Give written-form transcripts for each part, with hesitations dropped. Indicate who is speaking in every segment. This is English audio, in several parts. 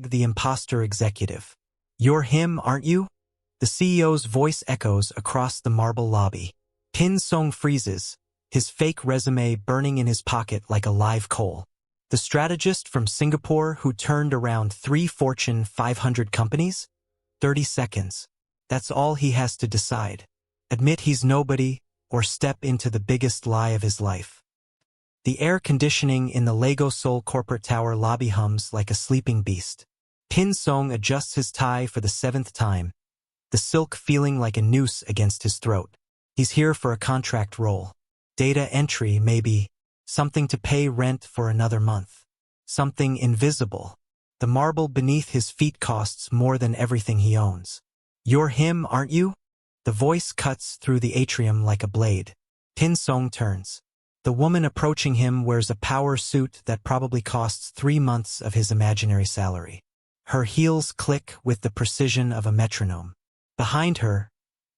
Speaker 1: The impostor executive. You're him, aren't you? The CEO's voice echoes across the marble lobby. Pin Seong freezes, his fake resume burning in his pocket like a live coal. The strategist from Singapore who turned around 3 Fortune 500 companies? 30 seconds. That's all he has to decide. Admit he's nobody, or step into the biggest lie of his life. The air conditioning in the Lego Seoul corporate tower lobby hums like a sleeping beast. Pin Seong adjusts his tie for the 7th time, the silk feeling like a noose against his throat. He's here for a contract role. Data entry, maybe. Something to pay rent for another month. Something invisible. The marble beneath his feet costs more than everything he owns. You're him, aren't you? The voice cuts through the atrium like a blade. Pin Seong turns. The woman approaching him wears a power suit that probably costs 3 months of his imaginary salary. Her heels click with the precision of a metronome. Behind her,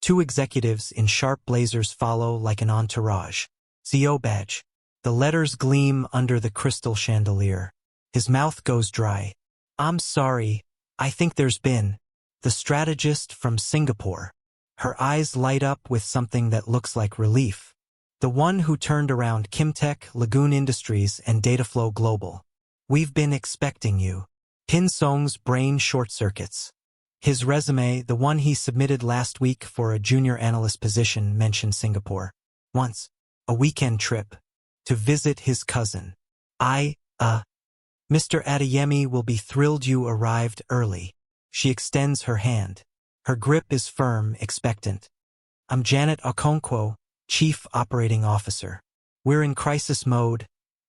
Speaker 1: 2 executives in sharp blazers follow like an entourage. CO badge. The letters gleam under the crystal chandelier. His mouth goes dry. I'm sorry, I think there's been. The strategist from Singapore. Her eyes light up with something that looks like relief. The one who turned around Kimtech, Lagoon Industries, and Dataflow Global. We've been expecting you. Pin Seong's brain short-circuits. His resume, the one he submitted last week for a junior analyst position, mentioned Singapore. Once. A weekend trip. To visit his cousin. Mr. Adeyemi will be thrilled you arrived early. She extends her hand. Her grip is firm, expectant. I'm Janet Okonkwo, Chief Operating Officer. We're in crisis mode,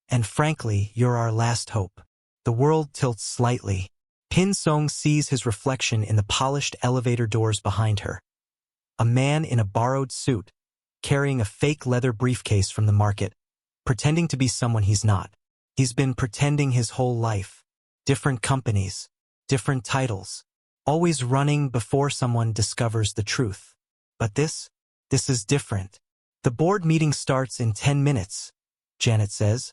Speaker 1: and frankly, you're our last hope. The world tilts slightly. Pin Seong sees his reflection in the polished elevator doors behind her. A man in a borrowed suit, carrying a fake leather briefcase from the market, pretending to be someone he's not. He's been pretending his whole life. Different companies, different titles, always running before someone discovers the truth. But this is different. The board meeting starts in 10 minutes, Janet says,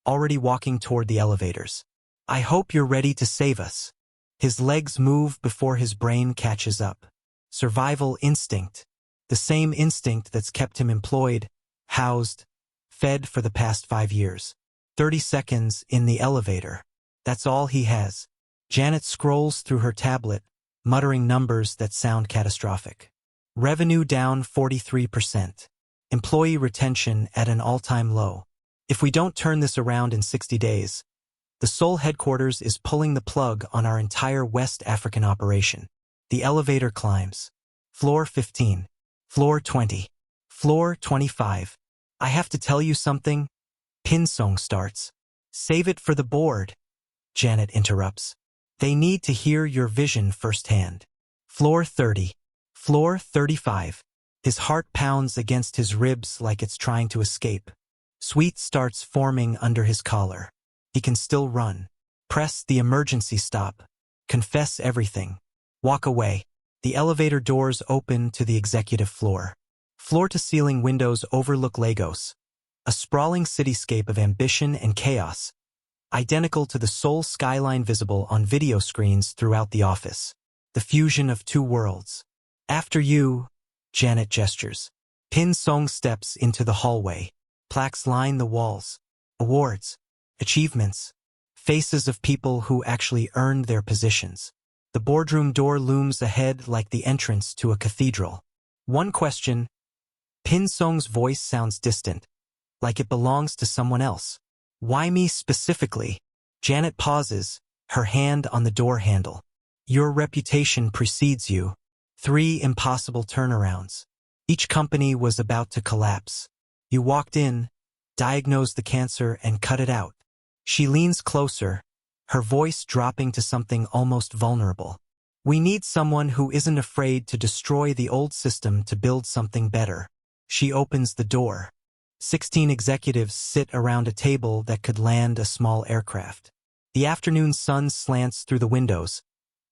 Speaker 1: already walking toward the elevators. I hope you're ready to save us. His legs move before his brain catches up. Survival instinct. The same instinct that's kept him employed, housed, fed for the past 5 years. 30 seconds in the elevator. That's all he has. Janet scrolls through her tablet, muttering numbers that sound catastrophic. Revenue down 43%. Employee retention at an all-time low. If we don't turn this around in 60 days, the Seoul headquarters is pulling the plug on our entire West African operation. The elevator climbs. Floor 15. Floor 20. Floor 25. I have to tell you something. Pin Seong starts. Save it for the board. Janet interrupts. They need to hear your vision firsthand. Floor 30. Floor 35. His heart pounds against his ribs like it's trying to escape. Sweat starts forming under his collar. He can still run. Press the emergency stop. Confess everything. Walk away. The elevator doors open to the executive floor. Floor-to-ceiling windows overlook Lagos, a sprawling cityscape of ambition and chaos, identical to the Seoul skyline visible on video screens throughout the office. The fusion of 2 worlds. After you, Janet gestures. Pin Seong steps into the hallway. Plaques line the walls. Awards, achievements, faces of people who actually earned their positions. The boardroom door looms ahead like the entrance to a cathedral. One question. Pin Seong's voice sounds distant, like it belongs to someone else. Why me specifically? Janet pauses, her hand on the door handle. Your reputation precedes you. 3 impossible turnarounds. Each company was about to collapse. You walked in, diagnosed the cancer, and cut it out. She leans closer, her voice dropping to something almost vulnerable. We need someone who isn't afraid to destroy the old system to build something better. She opens the door. 16 executives sit around a table that could land a small aircraft. The afternoon sun slants through the windows,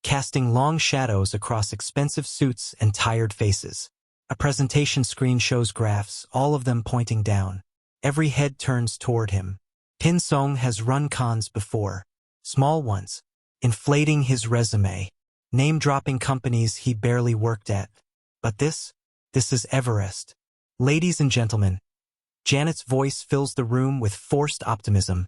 Speaker 1: casting long shadows across expensive suits and tired faces. A presentation screen shows graphs, all of them pointing down. Every head turns toward him. Pin Seong has run cons before. Small ones. inflating his resume, name-dropping companies he barely worked at. But this is Everest. Ladies and gentlemen, Janet's voice fills the room with forced optimism.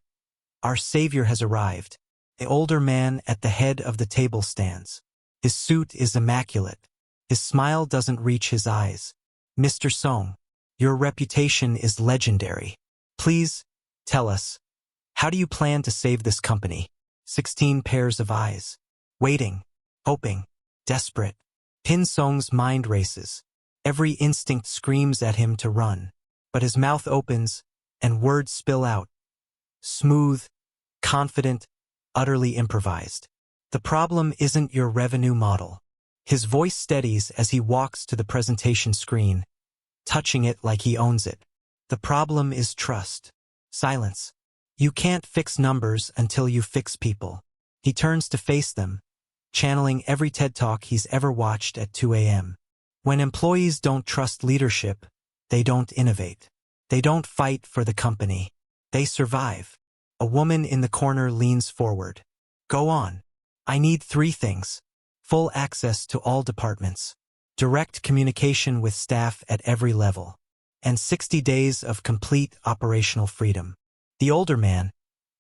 Speaker 1: Our savior has arrived. The older man at the head of the table stands. His suit is immaculate. His smile doesn't reach his eyes. Mr. Seong, your reputation is legendary. Please, tell us, how do you plan to save this company? 16 pairs of eyes. Waiting, hoping, desperate. Pin Seong's mind races. Every instinct screams at him to run. But his mouth opens, and words spill out. Smooth, confident, utterly improvised. The problem isn't your revenue model. His voice steadies as he walks to the presentation screen, touching it like he owns it. The problem is trust. Silence. You can't fix numbers until you fix people. He turns to face them, channeling every TED Talk he's ever watched at 2 a.m. When employees don't trust leadership, they don't innovate. They don't fight for the company. They survive. A woman in the corner leans forward. Go on. I need 3 things. Full access to all departments. Direct communication with staff at every level. And 60 days of complete operational freedom. The older man,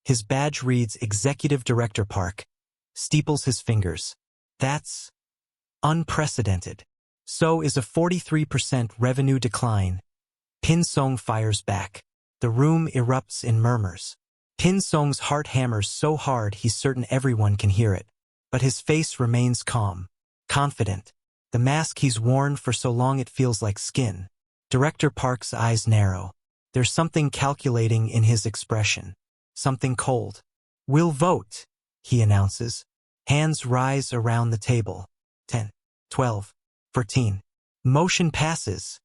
Speaker 1: his badge reads Executive Director Park, steeples his fingers. That's unprecedented. So is a 43% revenue decline. Pin Seong fires back. The room erupts in murmurs. Pin Seong's heart hammers so hard he's certain everyone can hear it. But his face remains calm, confident. The mask he's worn for so long it feels like skin. Director Park's eyes narrow. There's something calculating in his expression. Something cold. We'll vote, he announces. Hands rise around the table. 10, 12, 14. Motion passes,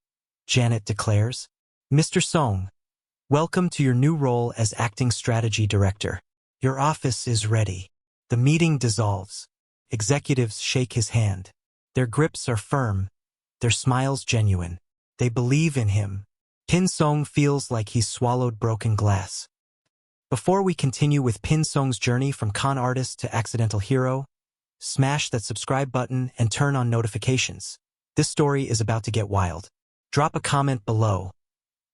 Speaker 1: Janet declares. Mr. Seong, welcome to your new role as Acting Strategy Director. Your office is ready. The meeting dissolves. Executives shake his hand. Their grips are firm, their smiles genuine. They believe in him. Pin Seong feels like he's swallowed broken glass. Before we continue with Pin Seong's journey from con artist to accidental hero, smash that subscribe button and turn on notifications. This story is about to get wild. Drop a comment below.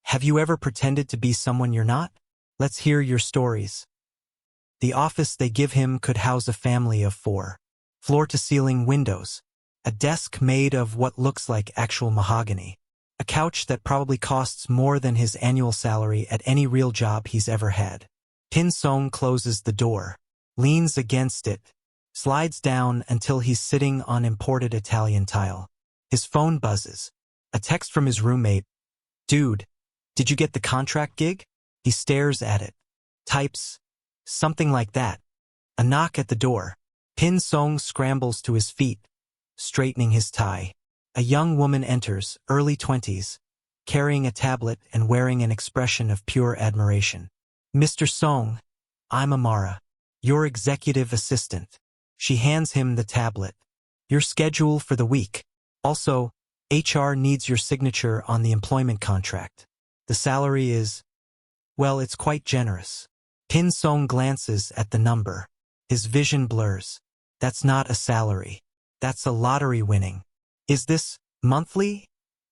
Speaker 1: Have you ever pretended to be someone you're not? Let's hear your stories. The office they give him could house a family of 4. Floor-to-ceiling windows. A desk made of what looks like actual mahogany. A couch that probably costs more than his annual salary at any real job he's ever had. Pin Seong closes the door, leans against it, slides down until he's sitting on imported Italian tile. His phone buzzes. A text from his roommate. Dude, did you get the contract gig? He stares at it. Types. Something like that. A knock at the door. Pin Seong scrambles to his feet, straightening his tie. A young woman enters, early 20s, carrying a tablet and wearing an expression of pure admiration. Mr. Seong, I'm Amara, your executive assistant. She hands him the tablet. Your schedule for the week. Also, HR needs your signature on the employment contract. The salary is, well, it's quite generous. Pin Seong glances at the number. His vision blurs. That's not a salary. That's a lottery winning. Is this monthly?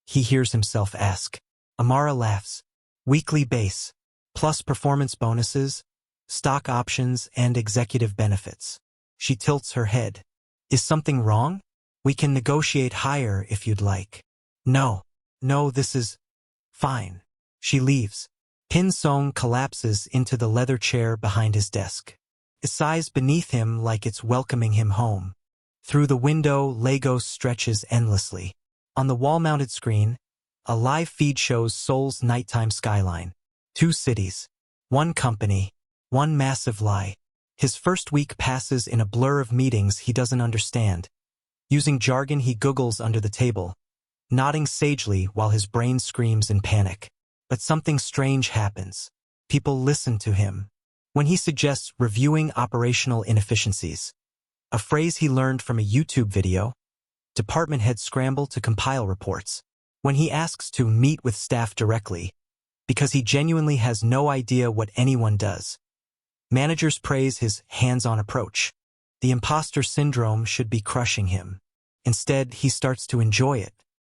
Speaker 1: He hears himself ask. Amara laughs. Weekly base, plus performance bonuses, stock options, and executive benefits. She tilts her head. Is something wrong? We can negotiate higher if you'd like. No, this is fine. She leaves. Pin Seong collapses into the leather chair behind his desk. It sighs beneath him like it's welcoming him home. Through the window, Lagos stretches endlessly. On the wall-mounted screen, a live feed shows Seoul's nighttime skyline. 2 cities, 1 company, 1 massive lie. His first week passes in a blur of meetings he doesn't understand. Using jargon he googles under the table, nodding sagely while his brain screams in panic. But something strange happens. People listen to him. When he suggests reviewing operational inefficiencies, a phrase he learned from a YouTube video, department heads scramble to compile reports. When he asks to meet with staff directly, because he genuinely has no idea what anyone does, managers praise his hands-on approach. The imposter syndrome should be crushing him. Instead, he starts to enjoy it.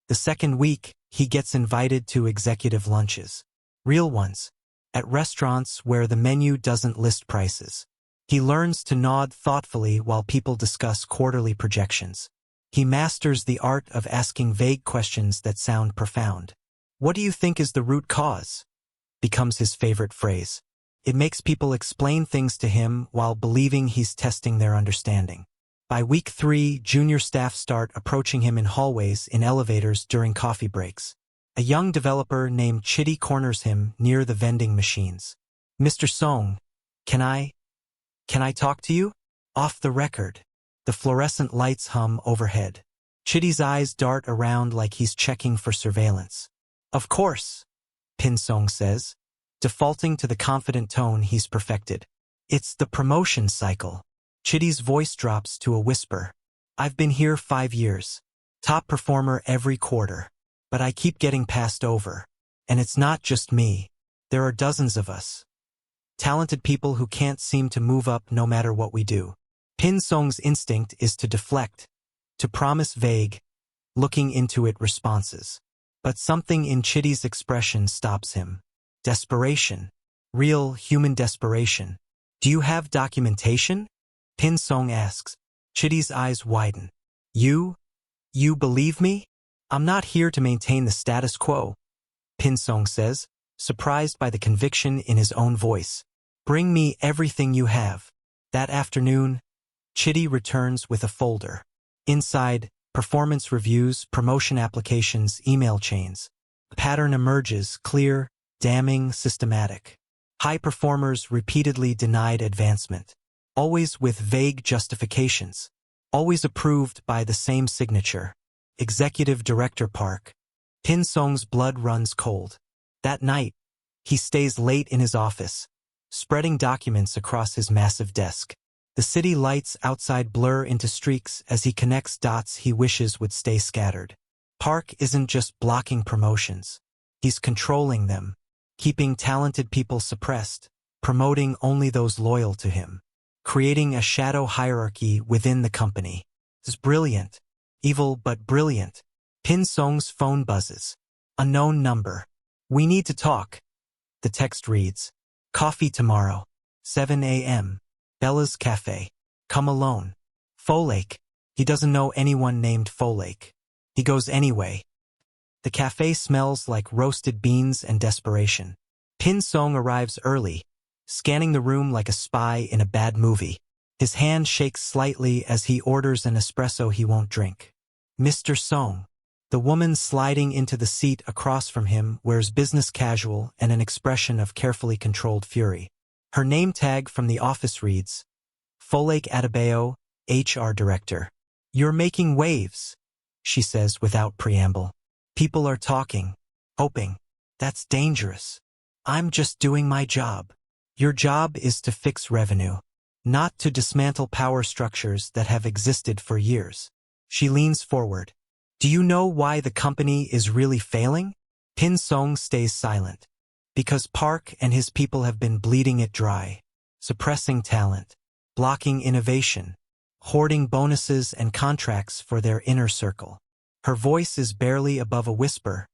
Speaker 1: The second week, he gets invited to executive lunches. Real ones. At restaurants where the menu doesn't list prices. He learns to nod thoughtfully while people discuss quarterly projections. He masters the art of asking vague questions that sound profound. "What do you think is the root cause?" becomes his favorite phrase. It makes people explain things to him while believing he's testing their understanding. By week 3, junior staff start approaching him in hallways, in elevators, during coffee breaks. A young developer named Chitty corners him near the vending machines. "Mr. Seong, can I talk to you?" Off the record. The fluorescent lights hum overhead. Chitty's eyes dart around like he's checking for surveillance. "Of course," Pin Seong says, defaulting to the confident tone he's perfected. "It's the promotion cycle." Chitty's voice drops to a whisper. "I've been here 5 years. Top performer every quarter. But I keep getting passed over. And it's not just me. There are dozens of us. Talented people who can't seem to move up no matter what we do." Pin Seong's instinct is to deflect, to promise vague, looking into it responses. But something in Chitty's expression stops him. Desperation. Real, human desperation. "Do you have documentation?" Pin Seong asks. Chitty's eyes widen. You believe me?" "I'm not here to maintain the status quo," Pin Seong says, surprised by the conviction in his own voice. "Bring me everything you have." That afternoon, Chitty returns with a folder. Inside, performance reviews, promotion applications, email chains. A pattern emerges, clear, damning, systematic. High performers repeatedly denied advancement. Always with vague justifications. Always approved by the same signature. Executive Director Park. Pin Seong's blood runs cold. That night, he stays late in his office, spreading documents across his massive desk. The city lights outside blur into streaks as he connects dots he wishes would stay scattered. Park isn't just blocking promotions. He's controlling them, keeping talented people suppressed, promoting only those loyal to him, creating a shadow hierarchy within the company. It's brilliant. Evil but brilliant. Pin Seong's phone buzzes. Unknown number. "We need to talk." The text reads, "Coffee tomorrow. 7 a.m. Bella's Cafe. Come alone." Folake. He doesn't know anyone named Folake. He goes anyway. The cafe smells like roasted beans and desperation. Pin Seong arrives early, scanning the room like a spy in a bad movie. His hand shakes slightly as he orders an espresso he won't drink. "Mr. Seong." The woman sliding into the seat across from him wears business casual and an expression of carefully controlled fury. Her name tag from the office reads, Folake Adebayo, HR Director. "You're making waves," she says without preamble. "People are talking, hoping. That's dangerous. I'm just doing my job. Your job is to fix revenue, not to dismantle power structures that have existed for years." She leans forward. "Do you know why the company is really failing?" Pin Seong stays silent. Because Park and his people have been bleeding it dry, suppressing talent, blocking innovation, hoarding bonuses and contracts for their inner circle. Her voice is barely above a whisper,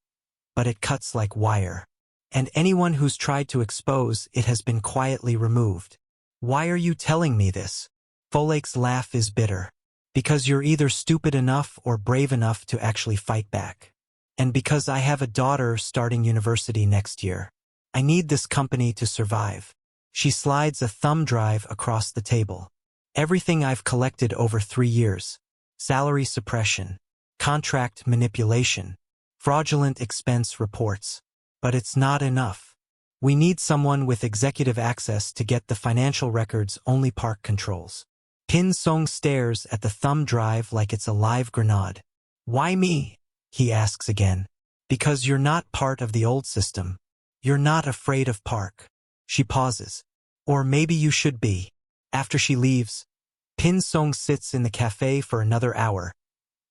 Speaker 1: but it cuts like wire. And anyone who's tried to expose it has been quietly removed. "Why are you telling me this?" Folake's laugh is bitter. "Because you're either stupid enough or brave enough to actually fight back. And because I have a daughter starting university next year. I need this company to survive." She slides a thumb drive across the table. "Everything I've collected over 3 years. Salary suppression, contract manipulation, fraudulent expense reports. But it's not enough. We need someone with executive access to get the financial records only Park controls." Pin Seong stares at the thumb drive like it's a live grenade. "Why me?" he asks again. "Because you're not part of the old system. You're not afraid of Park." She pauses. "Or maybe you should be." After she leaves, Pin Seong sits in the cafe for another hour,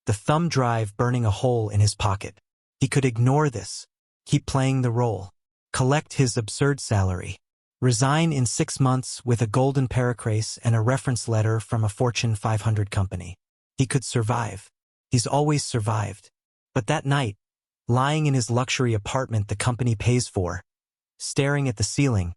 Speaker 1: the thumb drive burning a hole in his pocket. He could ignore this, keep playing the role, collect his absurd salary. Resign in 6 months with a golden paracrase and a reference letter from a Fortune 500 company. He could survive. He's always survived. But that night, lying in his luxury apartment the company pays for, staring at the ceiling,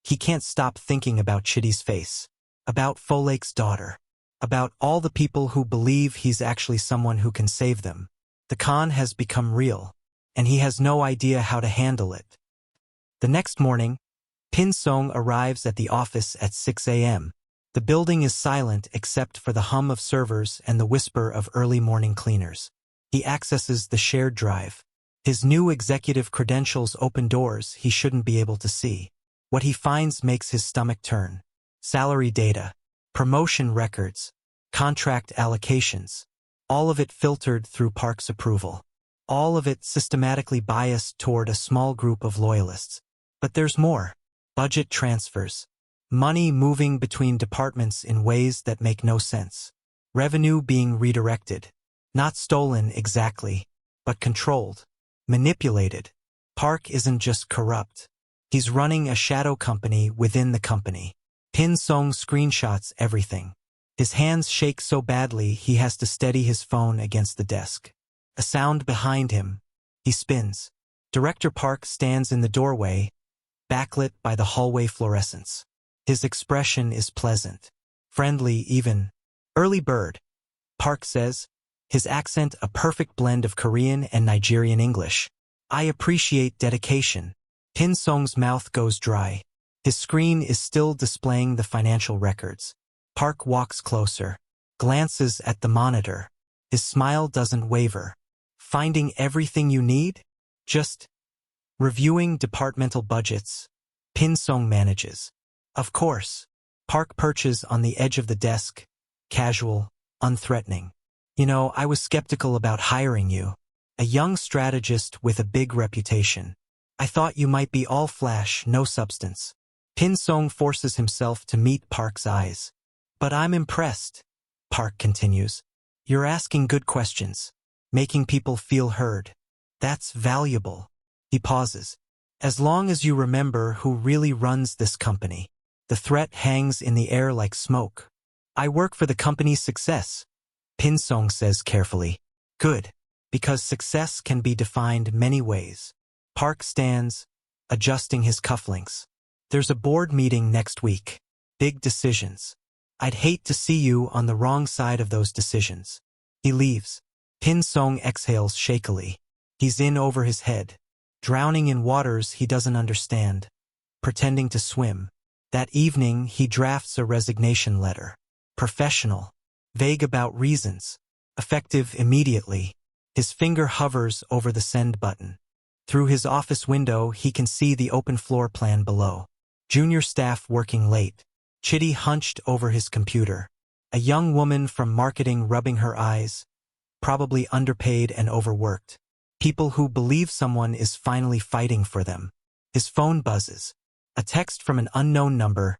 Speaker 1: he can't stop thinking about Chitty's face, about Folake's daughter, about all the people who believe he's actually someone who can save them. The con has become real, and he has no idea how to handle it. The next morning, Pin Seong arrives at the office at 6 a.m. The building is silent except for the hum of servers and the whisper of early morning cleaners. He accesses the shared drive. His new executive credentials open doors he shouldn't be able to see. What he finds makes his stomach turn. Salary data, promotion records, contract allocations, all of it filtered through Park's approval. All of it systematically biased toward a small group of loyalists. But there's more. Budget transfers. Money moving between departments in ways that make no sense. Revenue being redirected. Not stolen exactly, but controlled. Manipulated. Park isn't just corrupt. He's running a shadow company within the company. Pin Seong screenshots everything. His hands shake so badly he has to steady his phone against the desk. A sound behind him. He spins. Director Park stands in the doorway, backlit by the hallway fluorescence. His expression is pleasant. Friendly even. Early bird, Park says, his accent a perfect blend of Korean and Nigerian English. I appreciate dedication. Pin Seong's mouth goes dry. His screen is still displaying the financial records. Park walks closer, glances at the monitor. His smile doesn't waver. Finding everything you need? Just reviewing departmental budgets. Pin Seong manages. Of course. Park perches on the edge of the desk, casual, unthreatening. You know, I was skeptical about hiring you. A young strategist with a big reputation. I thought you might be all flash, no substance. Pin Seong forces himself to meet Park's eyes. But I'm impressed, Park continues. You're asking good questions, making people feel heard. That's valuable. He pauses. As long as you remember who really runs this company. The threat hangs in the air like smoke. I work for the company's success, Pin Seong says carefully. Good, because success can be defined many ways. Park stands, adjusting his cufflinks. There's a board meeting next week. Big decisions. I'd hate to see you on the wrong side of those decisions. He leaves. Pin Seong exhales shakily. He's in over his head, drowning in waters he doesn't understand, pretending to swim. That evening, he drafts a resignation letter. Professional, vague about reasons, effective immediately. His finger hovers over the send button. Through his office window, he can see the open floor plan below. Junior staff working late. Chitty hunched over his computer. A young woman from marketing rubbing her eyes, probably underpaid and overworked. People who believe someone is finally fighting for them. His phone buzzes. A text from an unknown number.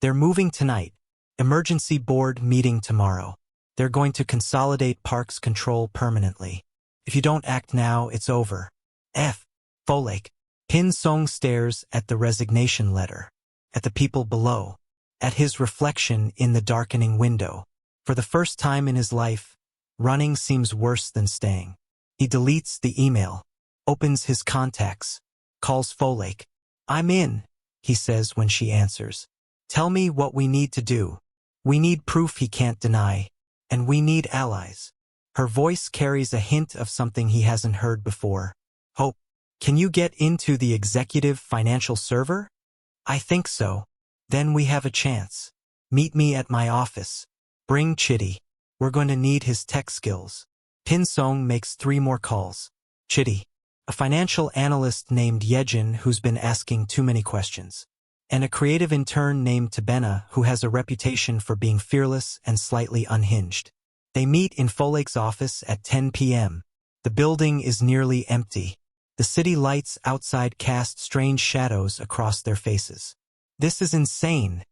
Speaker 1: They're moving tonight. Emergency board meeting tomorrow. They're going to consolidate Park's control permanently. If you don't act now, it's over. F. Folake. Pin Seong stares at the resignation letter. At the people below. At his reflection in the darkening window. For the first time in his life, running seems worse than staying. He deletes the email. Opens his contacts. Calls Folake. I'm in, he says when she answers. Tell me what we need to do. We need proof he can't deny. And we need allies. Her voice carries a hint of something he hasn't heard before. Hope. Can you get into the executive financial server? I think so. Then we have a chance. Meet me at my office. Bring Chitty. We're going to need his tech skills. Pin Seong makes 3 more calls. Chitty. A financial analyst named Yejin who's been asking too many questions. And a creative intern named Tabena who has a reputation for being fearless and slightly unhinged. They meet in Folake's office at 10 p.m. The building is nearly empty. The city lights outside cast strange shadows across their faces. This is insane,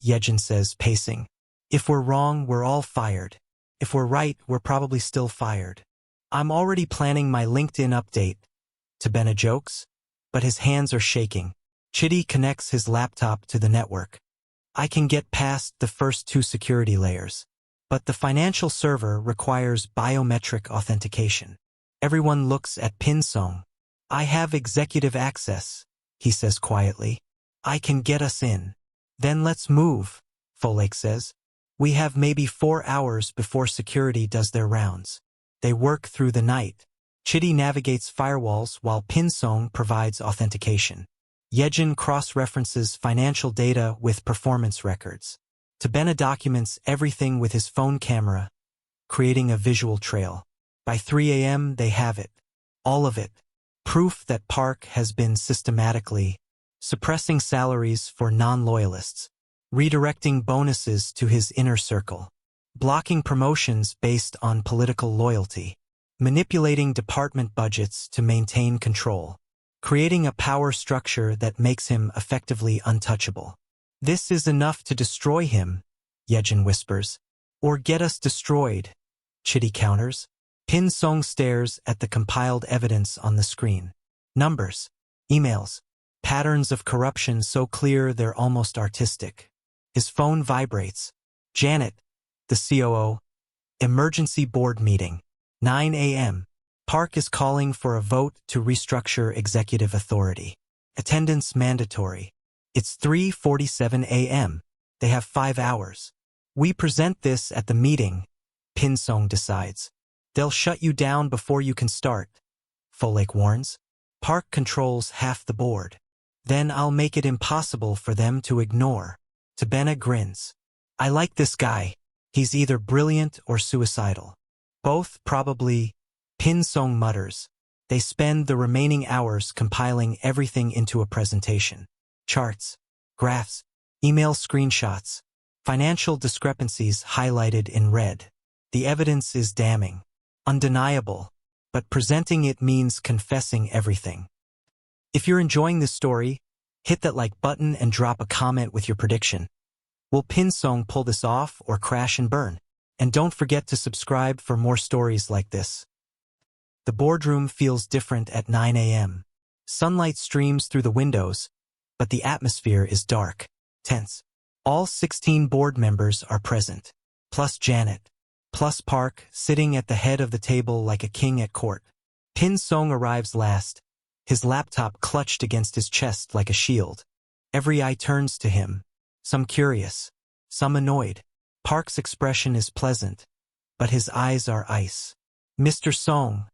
Speaker 1: Yejin says, pacing. If we're wrong, we're all fired. If we're right, we're probably still fired. I'm already planning my LinkedIn update, Tabena jokes, but his hands are shaking. Chitty connects his laptop to the network. I can get past the first two security layers, but the financial server requires biometric authentication. Everyone looks at Pin Seong. I have executive access, he says quietly. I can get us in. Then let's move, Folake says. We have maybe 4 hours before security does their rounds. They work through the night. Chitty navigates firewalls while Pin Seong provides authentication. Yejin cross-references financial data with performance records. Tabena documents everything with his phone camera, creating a visual trail. By 3 a.m. they have it. All of it. Proof that Park has been systematically suppressing salaries for non-loyalists, redirecting bonuses to his inner circle, blocking promotions based on political loyalty, manipulating department budgets to maintain control, creating a power structure that makes him effectively untouchable. This is enough to destroy him, Yejin whispers. Or get us destroyed, Chitty counters. Pin Seong stares at the compiled evidence on the screen. Numbers, emails, patterns of corruption so clear they're almost artistic. His phone vibrates. Janet, the COO. Emergency board meeting. 9 a.m. Park is calling for a vote to restructure executive authority. Attendance mandatory. It's 3:47 a.m. They have 5 hours. We present this at the meeting, Pin Seong decides. They'll shut you down before you can start, Folake warns. Park controls half the board. Then I'll make it impossible for them to ignore. Tabena grins. I like this guy. He's either brilliant or suicidal. Both probably. Pin Seong mutters. They spend the remaining hours compiling everything into a presentation. Charts, graphs, email screenshots, financial discrepancies highlighted in red. The evidence is damning, undeniable, but presenting it means confessing everything. If you're enjoying this story, hit that like button and drop a comment with your prediction. Will Pin Seong pull this off or crash and burn? And don't forget to subscribe for more stories like this. The boardroom feels different at 9 a.m. Sunlight streams through the windows, but the atmosphere is dark, tense. All 16 board members are present, plus Janet, plus Park sitting at the head of the table like a king at court. Pin Seong arrives last, his laptop clutched against his chest like a shield. Every eye turns to him, some curious, some annoyed. Park's expression is pleasant, but his eyes are ice. Mr. Seong,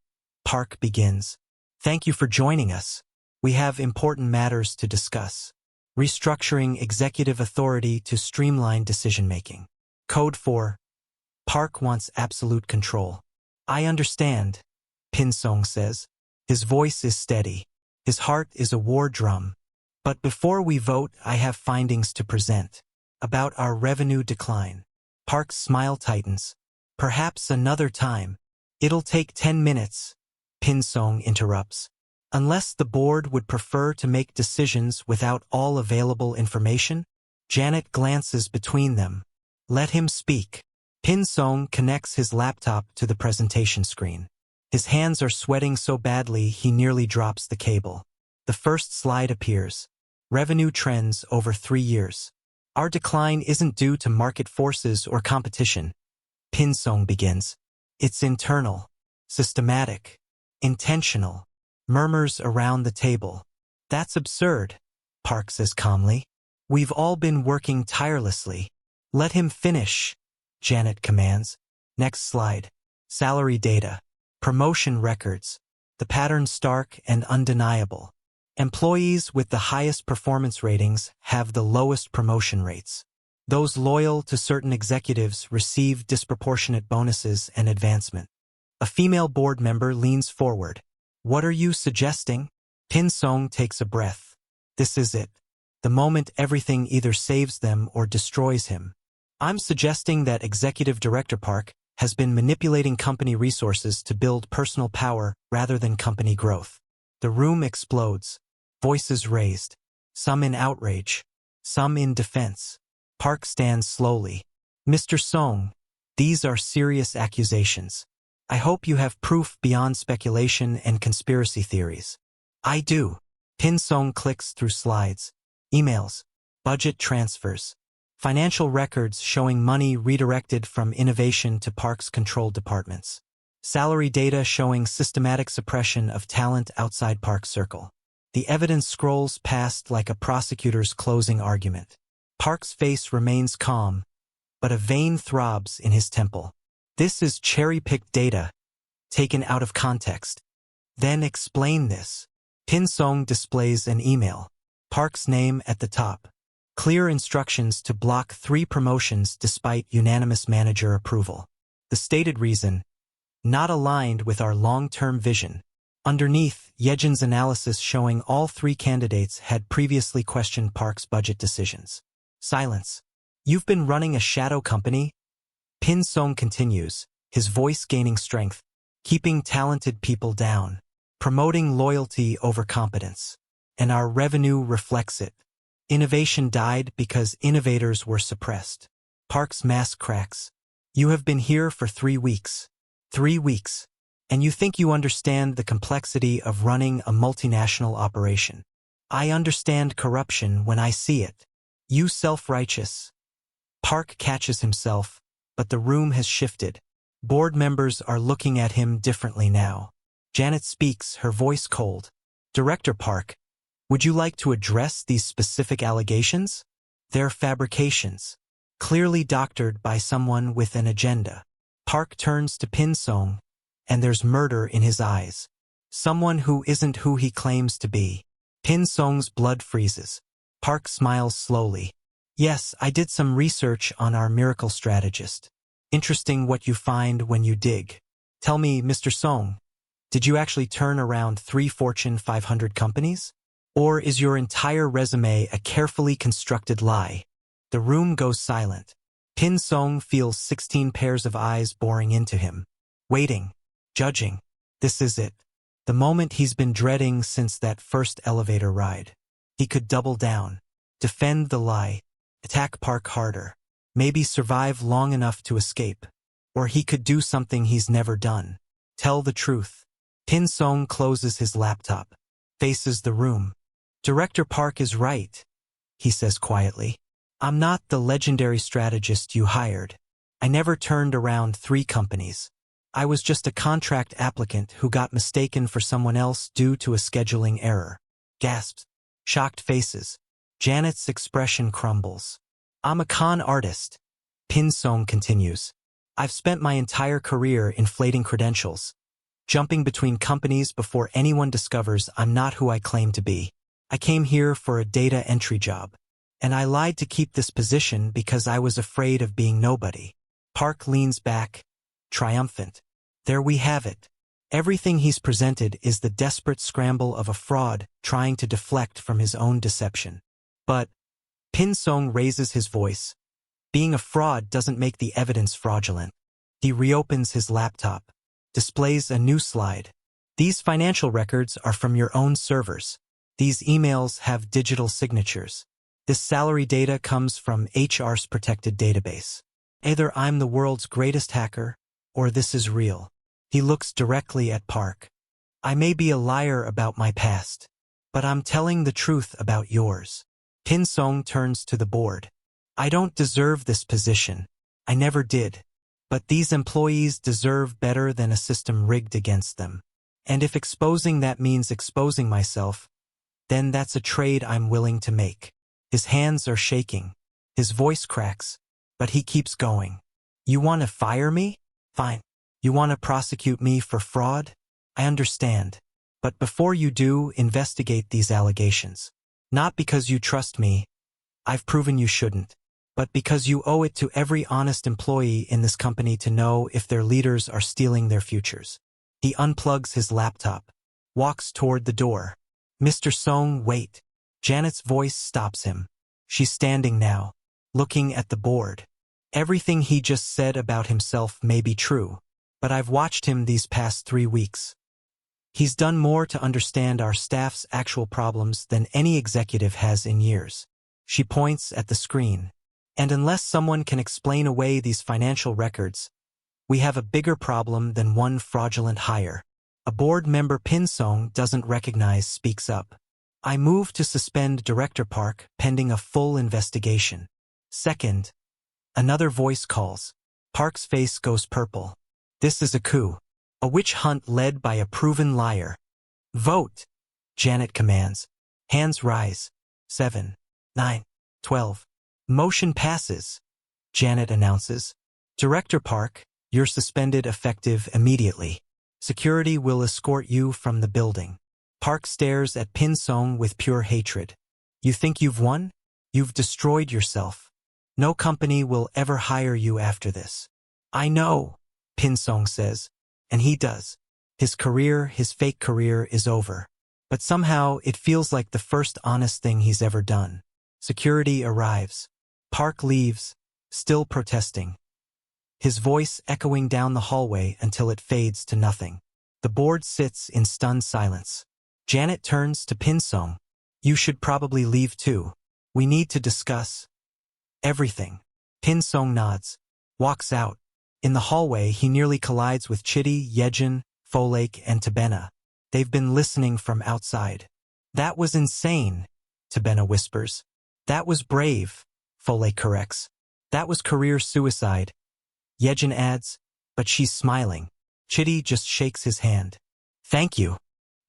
Speaker 1: Park begins. Thank you for joining us. We have important matters to discuss. Restructuring executive authority to streamline decision-making. Code 4. Park wants absolute control. I understand, Pin Seong says. His voice is steady. His heart is a war drum. But before we vote, I have findings to present. About our revenue decline. Park's smile tightens. Perhaps another time. It'll take 10 minutes. Pin Seong interrupts. Unless the board would prefer to make decisions without all available information? Janet glances between them. Let him speak. Pin Seong connects his laptop to the presentation screen. His hands are sweating so badly he nearly drops the cable. The first slide appears. Revenue trends over 3 years. Our decline isn't due to market forces or competition. Pin Seong begins. It's internal, systematic, intentional. Murmurs around the table. That's absurd, Park says calmly. We've all been working tirelessly. Let him finish, Janet commands. Next slide. Salary data. Promotion records. The pattern stark and undeniable. Employees with the highest performance ratings have the lowest promotion rates. Those loyal to certain executives receive disproportionate bonuses and advancement. A female board member leans forward. What are you suggesting? Pin Seong takes a breath. This is it. The moment everything either saves them or destroys him. I'm suggesting that Executive Director Park has been manipulating company resources to build personal power rather than company growth. The room explodes. Voices raised. Some in outrage. Some in defense. Park stands slowly. Mr. Seong, these are serious accusations. I hope you have proof beyond speculation and conspiracy theories. I do. Pin Seong clicks through slides, emails, budget transfers, financial records showing money redirected from innovation to Park's control departments. Salary data showing systematic suppression of talent outside Park Circle. The evidence scrolls past like a prosecutor's closing argument. Park's face remains calm, but a vein throbs in his temple. This is cherry-picked data, taken out of context. Then explain this. Pin Seong displays an email. Park's name at the top. Clear instructions to block 3 promotions despite unanimous manager approval. The stated reason, not aligned with our long-term vision. Underneath, Yejin's analysis showing all 3 candidates had previously questioned Park's budget decisions. Silence. You've been running a shadow company? Pin Seong continues, his voice gaining strength, keeping talented people down, promoting loyalty over competence. And our revenue reflects it. Innovation died because innovators were suppressed. Park's mask cracks. You have been here for 3 weeks. 3 weeks. And you think you understand the complexity of running a multinational operation. I understand corruption when I see it. You self-righteous. Park catches himself, but the room has shifted. Board members are looking at him differently now. Janet speaks, her voice cold. Director Park, would you like to address these specific allegations? They're fabrications, clearly doctored by someone with an agenda. Park turns to Pin Seong, and there's murder in his eyes. Someone who isn't who he claims to be. Pin Seong's blood freezes. Park smiles slowly. Yes, I did some research on our miracle strategist. Interesting what you find when you dig. Tell me, Mr. Seong, did you actually turn around 3 Fortune 500 companies? Or is your entire resume a carefully constructed lie? The room goes silent. Pin Seong feels 16 pairs of eyes boring into him. Waiting. Judging. This is it. The moment he's been dreading since that first elevator ride. He could double down. Defend the lie. Attack Park harder. Maybe survive long enough to escape. Or he could do something he's never done. Tell the truth. Pin Seong closes his laptop. Faces the room. Director Park is right, he says quietly. I'm not the legendary strategist you hired. I never turned around 3 companies. I was just a contract applicant who got mistaken for someone else due to a scheduling error. Gasps. Shocked faces. Janet's expression crumbles. I'm a con artist. Pin Seong continues. I've spent my entire career inflating credentials, jumping between companies before anyone discovers I'm not who I claim to be. I came here for a data entry job, and I lied to keep this position because I was afraid of being nobody. Park leans back, triumphant. There we have it. Everything he's presented is the desperate scramble of a fraud trying to deflect from his own deception. But Pin Seong raises his voice. Being a fraud doesn't make the evidence fraudulent. He reopens his laptop, displays a new slide. These financial records are from your own servers. These emails have digital signatures. This salary data comes from HR's protected database. Either I'm the world's greatest hacker, or this is real. He looks directly at Park. I may be a liar about my past, but I'm telling the truth about yours. Pin Seong turns to the board. I don't deserve this position. I never did. But these employees deserve better than a system rigged against them. And if exposing that means exposing myself, then that's a trade I'm willing to make. His hands are shaking. His voice cracks, but he keeps going. You want to fire me? Fine. You want to prosecute me for fraud? I understand. But before you do, investigate these allegations. Not because you trust me. I've proven you shouldn't. But because you owe it to every honest employee in this company to know if their leaders are stealing their futures. He unplugs his laptop, walks toward the door. Mr. Seong, wait. Janet's voice stops him. She's standing now, looking at the board. Everything he just said about himself may be true, but I've watched him these past 3 weeks. He's done more to understand our staff's actual problems than any executive has in years. She points at the screen. And unless someone can explain away these financial records, we have a bigger problem than one fraudulent hire. A board member Pin Seong doesn't recognize speaks up. I move to suspend Director Park pending a full investigation. Second, another voice calls. Park's face goes purple. This is a coup. A witch hunt led by a proven liar. Vote, Janet commands. Hands rise. 7, 9, 12. Motion passes, Janet announces. Director Park, you're suspended effective immediately. Security will escort you from the building. Park stares at Pin Seong with pure hatred. You think you've won? You've destroyed yourself. No company will ever hire you after this. I know, Pin Seong says, and he does. His career, his fake career, is over. But somehow it feels like the first honest thing he's ever done. Security arrives. Park leaves, still protesting. His voice echoing down the hallway until it fades to nothing. The board sits in stunned silence. Janet turns to Pin Seong. You should probably leave too. We need to discuss everything. Pin Seong nods, walks out. In the hallway, he nearly collides with Chitty, Yejin, Folake, and Tabena. They've been listening from outside. That was insane, Tabena whispers. That was brave, Folake corrects. That was career suicide. Yejin adds, but she's smiling. Chitty just shakes his hand. Thank you.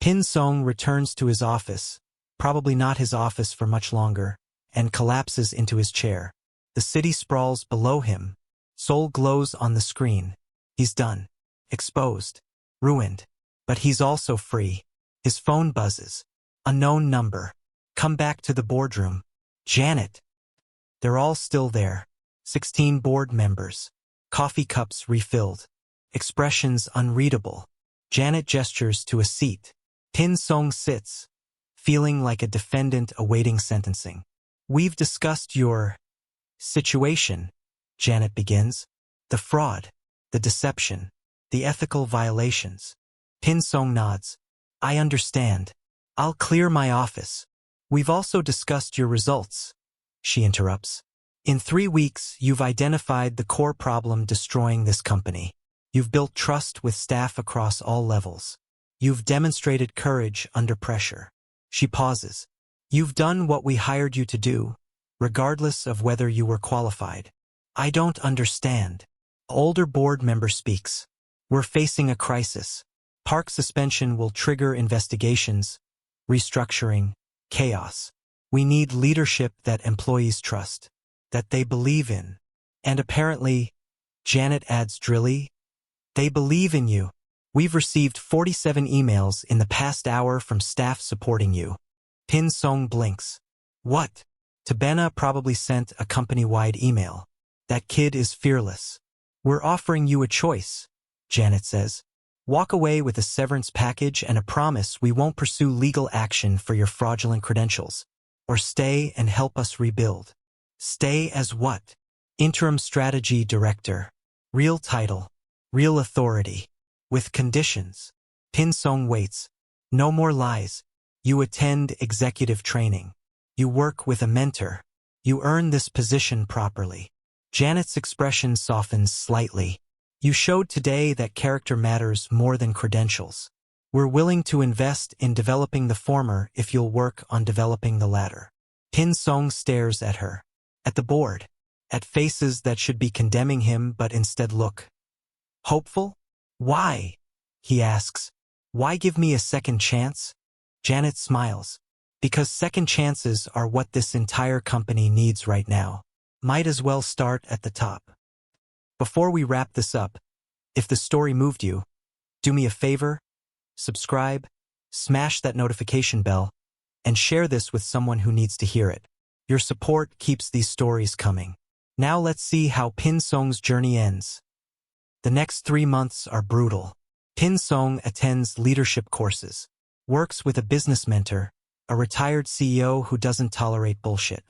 Speaker 1: Pin Seong returns to his office, probably not his office for much longer, and collapses into his chair. The city sprawls below him. Seoul glows on the screen. He's done. Exposed. Ruined. But he's also free. His phone buzzes. Unknown number. Come back to the boardroom. Janet. They're all still there. 16 board members. Coffee cups refilled. Expressions unreadable. Janet gestures to a seat. Pin Seong sits, feeling like a defendant awaiting sentencing. We've discussed your situation, Janet begins. The fraud, the deception, the ethical violations. Pin Seong nods. I understand. I'll clear my office. We've also discussed your results, she interrupts. In 3 weeks, you've identified the core problem destroying this company. You've built trust with staff across all levels. You've demonstrated courage under pressure. She pauses. You've done what we hired you to do, regardless of whether you were qualified. I don't understand. Older board member speaks. We're facing a crisis. Park suspension will trigger investigations, restructuring, chaos. We need leadership that employees trust, that they believe in. And apparently, Janet adds drilly, they believe in you. We've received 47 emails in the past hour from staff supporting you. Pin Seong blinks. What? Tabena probably sent a company-wide email. That kid is fearless. We're offering you a choice, Janet says. Walk away with a severance package and a promise we won't pursue legal action for your fraudulent credentials. Or stay and help us rebuild. Stay as what? Interim Strategy Director. Real title. Real authority. With conditions. Pin Seong waits. No more lies. You attend executive training. You work with a mentor. You earn this position properly. Janet's expression softens slightly. You showed today that character matters more than credentials. We're willing to invest in developing the former if you'll work on developing the latter. Pin Seong stares at her. At the board. At faces that should be condemning him but instead look hopeful? Why? He asks. Why give me a second chance? Janet smiles. Because second chances are what this entire company needs right now. Might as well start at the top. Before we wrap this up, if the story moved you, do me a favor, subscribe, smash that notification bell, and share this with someone who needs to hear it. Your support keeps these stories coming. Now let's see how Pin Seong's journey ends. The next 3 months are brutal. Pin Seong attends leadership courses, works with a business mentor, a retired CEO who doesn't tolerate bullshit,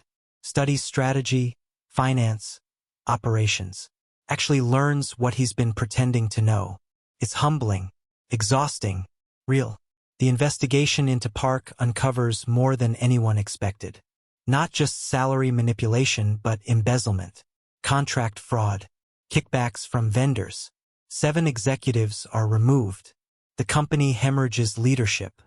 Speaker 1: studies strategy, finance, operations, actually learns what he's been pretending to know. It's humbling, exhausting, real. The investigation into Park uncovers more than anyone expected. Not just salary manipulation, but embezzlement, contract fraud, kickbacks from vendors. 7 executives are removed. The company hemorrhages leadership,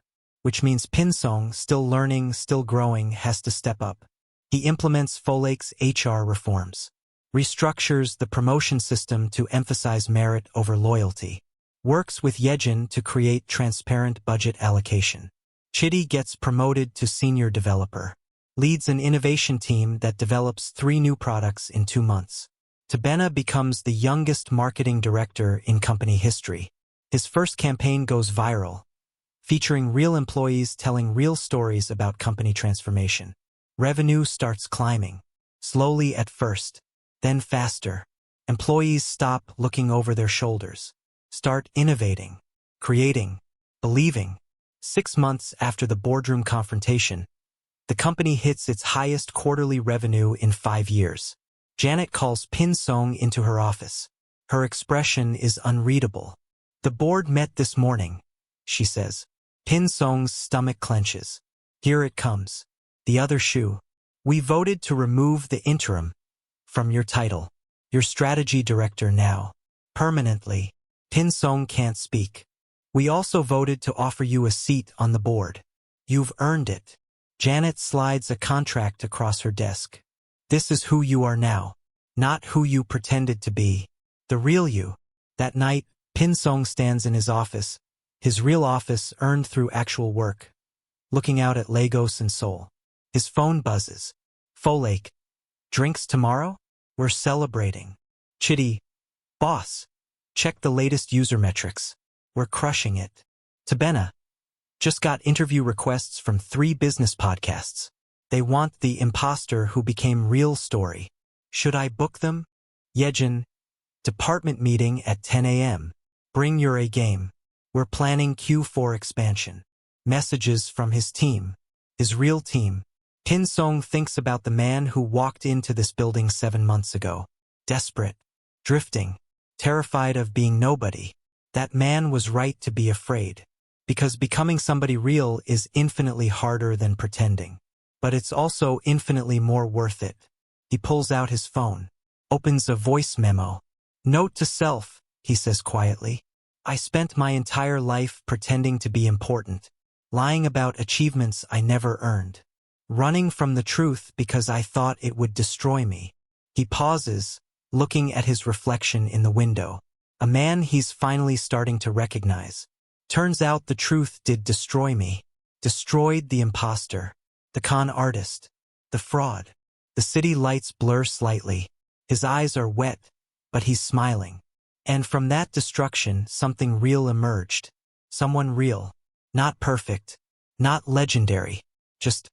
Speaker 1: which means Pin Seong, still learning, still growing, has to step up. He implements Folek's HR reforms, restructures the promotion system to emphasize merit over loyalty, works with Yejin to create transparent budget allocation. Chitty gets promoted to senior developer, leads an innovation team that develops 3 new products in 2 months. Tabena becomes the youngest marketing director in company history. His first campaign goes viral, featuring real employees telling real stories about company transformation. Revenue starts climbing, slowly at first, then faster. Employees stop looking over their shoulders, start innovating, creating, believing. 6 months after the boardroom confrontation, the company hits its highest quarterly revenue in 5 years. Janet calls Pin Seong into her office. Her expression is unreadable. "The board met this morning," she says. Pin Seong's stomach clenches. "Here it comes. The other shoe. We voted to remove the interim from your title. Your strategy director now. Permanently." Pin Seong can't speak. "We also voted to offer you a seat on the board. You've earned it." Janet slides a contract across her desk. "This is who you are now, not who you pretended to be. The real you." That night, Pin Seong stands in his office, his real office earned through actual work, looking out at Lagos and Seoul. His phone buzzes. "Folek. Drinks tomorrow? We're celebrating." "Chitty. Boss. Check the latest user metrics. We're crushing it." "Tabena. Just got interview requests from 3 business podcasts. They want the imposter who became real story. Should I book them?" "Yejin. Department meeting at 10 a.m. Bring your A game. We're planning Q4 expansion." Messages from his team. His real team. Pin Seong thinks about the man who walked into this building 7 months ago. Desperate. Drifting. Terrified of being nobody. That man was right to be afraid. Because becoming somebody real is infinitely harder than pretending. But it's also infinitely more worth it. He pulls out his phone. Opens a voice memo. "Note to self," he says quietly. "I spent my entire life pretending to be important. Lying about achievements I never earned. Running from the truth because I thought it would destroy me." He pauses, looking at his reflection in the window. A man he's finally starting to recognize. Turns out the truth did destroy me. Destroyed the imposter, the con artist, the fraud. The city lights blur slightly. His eyes are wet, but he's smiling. And from that destruction, something real emerged. Someone real. Not perfect. Not legendary. Just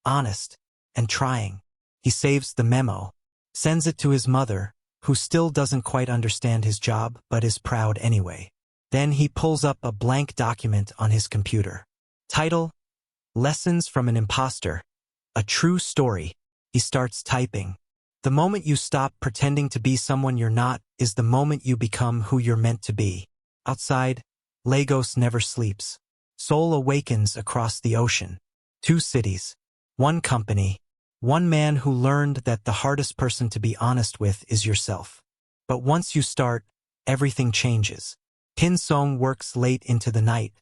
Speaker 1: honest and trying. He saves the memo. Sends it to his mother, who still doesn't quite understand his job but is proud anyway. Then he pulls up a blank document on his computer. Title: Lessons from an Imposter. A True Story. He starts typing. The moment you stop pretending to be someone you're not is the moment you become who you're meant to be. Outside, Lagos never sleeps. Seoul awakens across the ocean. 2 cities. 1 company. 1 man who learned that the hardest person to be honest with is yourself. But once you start, everything changes. Pin Seong works late into the night,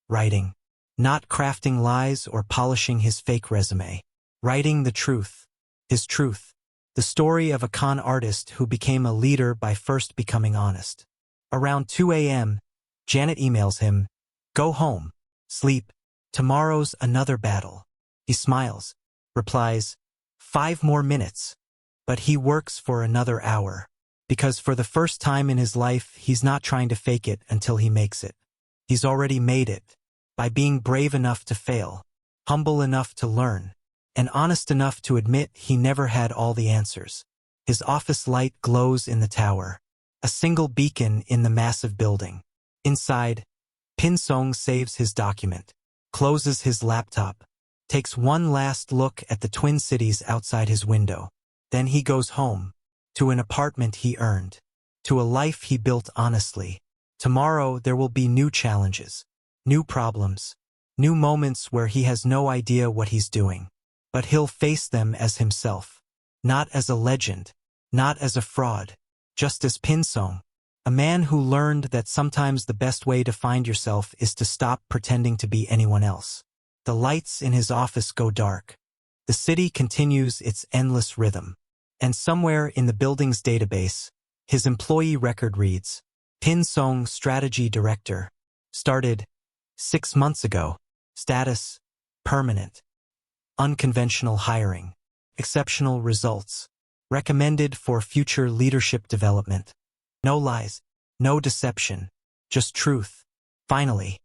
Speaker 1: writing. Not crafting lies or polishing his fake resume. Writing the truth. His truth. The story of a con artist who became a leader by first becoming honest. Around 2 a.m., Janet emails him, "Go home. Sleep. Tomorrow's another battle." He smiles, replies, 5 more minutes. But he works for another hour. Because for the first time in his life, he's not trying to fake it until he makes it. He's already made it. By being brave enough to fail, humble enough to learn, and honest enough to admit he never had all the answers. His office light glows in the tower. A single beacon in the massive building. Inside, Pin Seong saves his document, closes his laptop, takes one last look at the twin cities outside his window. Then he goes home, to an apartment he earned, to a life he built honestly. Tomorrow there will be new challenges, new problems, new moments where he has no idea what he's doing. But he'll face them as himself. Not as a legend, not as a fraud, just as Pin Seong, a man who learned that sometimes the best way to find yourself is to stop pretending to be anyone else. The lights in his office go dark. The city continues its endless rhythm. And somewhere in the building's database, his employee record reads, Pin Seong, Strategy Director. Started 6 months ago. Status, permanent. Unconventional hiring. Exceptional results. Recommended for future leadership development. No lies, no deception, just truth. Finally,